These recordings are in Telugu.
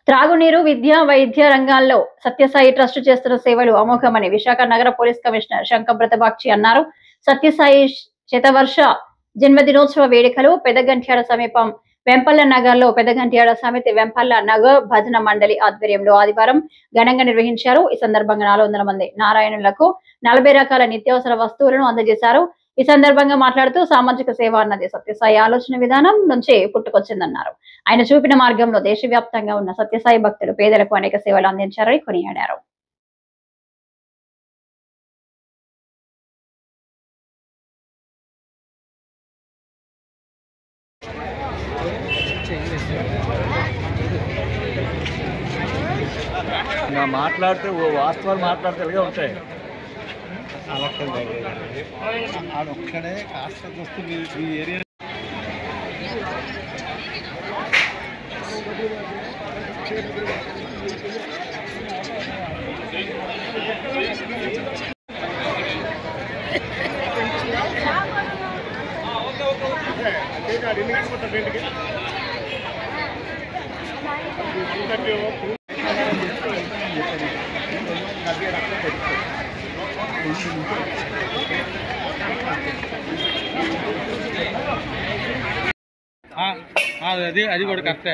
త్రాగునీరు, విద్య, వైద్య రంగాల్లో సత్యసాయి ట్రస్ట్ చేస్తున్న సేవలు అమోఘమని విశాఖ నగర పోలీస్ కమిషనర్ శంకబ్రత బాగ్చి అన్నారు. సత్యసాయి శతవర్ష జన్మదినోత్సవ వేడుకలు పెదగంట్యాడ సమీపం వెంపల్ల నగర్లో పెదగంట్యాడ సమితి వెంపల్ల నగర్ భజన మండలి ఆధ్వర్యంలో ఆదివారం ఘనంగా నిర్వహించారు. ఈ సందర్భంగా 400 మంది నారాయణులకు 40 రకాల నిత్యావసర వస్తువులను అందజేశారు. ఈ సందర్భంగా మాట్లాడుతూ సామాజిక సేవ అన్నది సత్యసాయి ఆలోచన విధానం నుంచి పుట్టుకొచ్చిందన్నారు. ఆయన చూపిన మార్గంలో దేశవ్యాప్తంగా ఉన్న సత్యసాయి భక్తులు పేదలకు అనేక సేవలు అందించారని కొనియాడారు. మాట్లాడితే వాస్తవాలు మాట్లాడితే ఉంటాయి. ఆడొక్కడే కాస్త వస్తుంది మీ ఏరియా. అది కూడా కరెక్టే.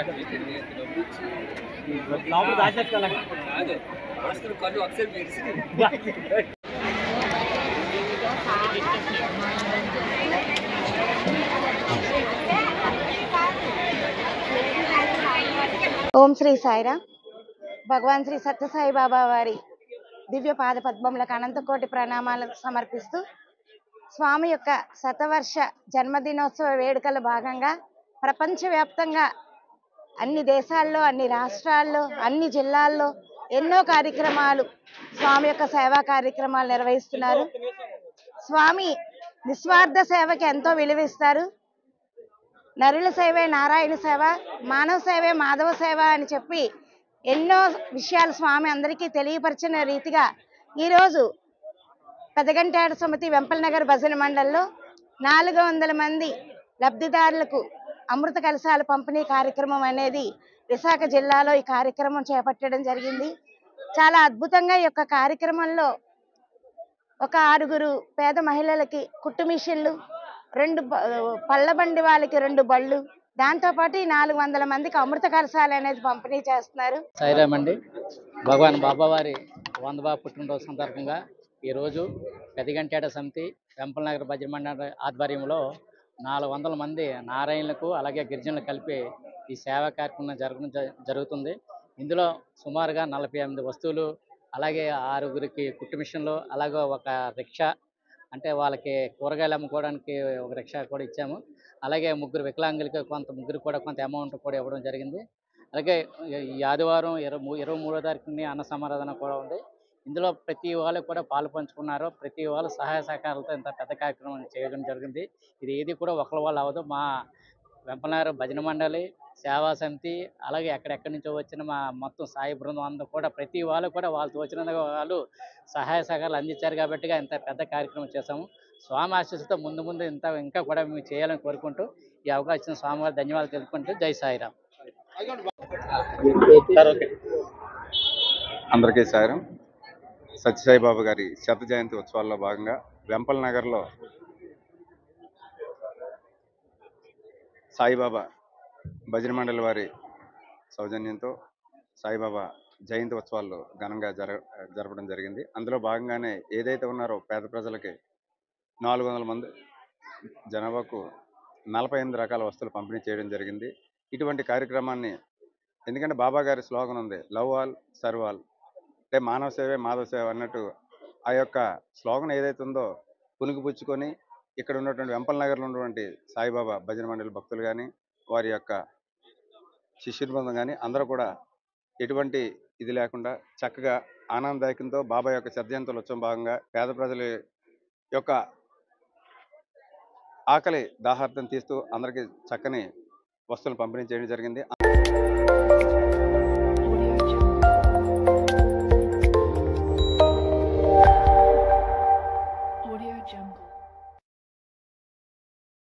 ఓం శ్రీ సాయిరామ్. భగవాన్ శ్రీ సత్యసాయి బాబా వారి దివ్య పాద పద్మములకు అనంతకోటి ప్రణామాలు సమర్పిస్తూ స్వామి యొక్క శతవర్ష జన్మదినోత్సవ వేడుకల భాగంగా ప్రపంచవ్యాప్తంగా అన్ని దేశాల్లో, అన్ని రాష్ట్రాల్లో, అన్ని జిల్లాల్లో ఎన్నో కార్యక్రమాలు స్వామి యొక్క సేవా కార్యక్రమాలు నిర్వహిస్తున్నారు. స్వామి నిస్వార్థ సేవకి ఎంతో విలువిస్తారు. నరుల సేవే నారాయణ సేవ, మానవ సేవే మాధవ సేవ అని చెప్పి ఎన్నో విషయాలు స్వామి అందరికీ తెలియపరిచిన రీతిగా ఈరోజు పెదగంట్యాడ సమితి వెంపల్ నగర్ భజన మండలిలో 400 మంది లబ్ధిదారులకు అమృత కలశాల పంపిణీ కార్యక్రమం అనేది విశాఖ జిల్లాలో ఈ కార్యక్రమం చేపట్టడం జరిగింది. చాలా అద్భుతంగా ఈ యొక్క కార్యక్రమంలో ఒక 6 పేద మహిళలకి కుట్టు మిషన్లు, 2 పళ్ళ బండి వాళ్ళకి 2 బళ్ళు, దాంతోపాటు ఈ 400 మందికి అమృత కలశాలు అనేది పంపిణీ చేస్తున్నారు. సాయిరామ్ అండి. భగవాన్ బాబావారి 100వ పుట్టినరోజు సందర్భంగా ఈరోజు పెదగంట్యాడ సమితి వెంపల్ నగర్ భజన మండలి ఆధ్వర్యంలో 400 మంది నారాయణులకు అలాగే గిరిజనులకు కలిపి ఈ సేవా కార్యక్రమం జరుగుతుంది. ఇందులో సుమారుగా 48 వస్తువులు, అలాగే 6గురికి కుట్టు మిషన్లు, అలాగే ఒక రిక్షా, అంటే వాళ్ళకి కూరగాయలు అమ్ముకోవడానికి ఒక రిక్షా కూడా ఇచ్చాము. అలాగే 3 వికలాంగులకి ముగ్గురు కూడా కొంత అమౌంట్ కూడా ఇవ్వడం జరిగింది. అలాగే ఈ ఆదివారం 23వ తారీఖుని అన్న సమారాధన కూడా ఉంది. ఇందులో ప్రతి వాళ్ళు కూడా పాలు పంచుకున్నారు. ప్రతి వాళ్ళు సహాయ సహకారాలతో ఇంత పెద్ద కార్యక్రమం చేయడం జరిగింది. ఇది ఏది కూడా ఒకరి వాళ్ళు అవ్వదు. మా వెంపల్ నగర్ భజన మండలి, సేవా సమితి, అలాగే ఎక్కడెక్కడి నుంచో వచ్చిన మా మొత్తం సాయి బృందం అందరూ కూడా ప్రతి వాళ్ళు కూడా వాళ్ళతో వచ్చిన వాళ్ళు సహాయ సహకారాలు అందించారు కాబట్టి ఇంత పెద్ద కార్యక్రమం చేశాము. స్వామి ఆశీస్సుతో ముందు ఇంకా కూడా మేము చేయాలని కోరుకుంటూ ఈ అవకాశం స్వామివారి ధన్యవాదాలు తెలుపుకుంటూ జై సాయిరామ్. అందరికీ సాయిరామ్. సత్యసాయి బాబా గారి శత జయంతి ఉత్సవాల్లో భాగంగా వెంపల్ నగర్లో సాయిబాబా భజన మండలి వారి సౌజన్యంతో సాయిబాబా జయంతి ఉత్సవాలు ఘనంగా జరపడం జరిగింది. అందులో భాగంగానే ఏదైతే ఉన్నారో పేద ప్రజలకి 400 మంది జనాభాకు 48 రకాల వస్తువులు పంపిణీ చేయడం జరిగింది. ఇటువంటి కార్యక్రమాన్ని, ఎందుకంటే బాబా గారి స్లోగన్ ఉంది, లవ్ ఆల్ సర్వ్ ఆల్, అంటే మానవ సేవే మాధవ సేవ అన్నట్టు ఆ యొక్క స్లోగన్ ఏదైతే ఉందో పుణికిపుచ్చుకొని ఇక్కడ ఉన్నటువంటి వెంపల్ నగర్లో ఉన్నటువంటి సాయిబాబా భజన మండలి భక్తులు కానీ, వారి యొక్క శిష్య బృందం కానీ అందరూ కూడా ఎటువంటి ఇది లేకుండా చక్కగా ఆనందదాయకంతో బాబా యొక్క శతజయంతుల ఉత్సవం భాగంగా పేద ప్రజల యొక్క ఆకలి దాహార్థం తీస్తూ అందరికీ చక్కని వస్తువులు పంపిణీ చేయడం జరిగింది.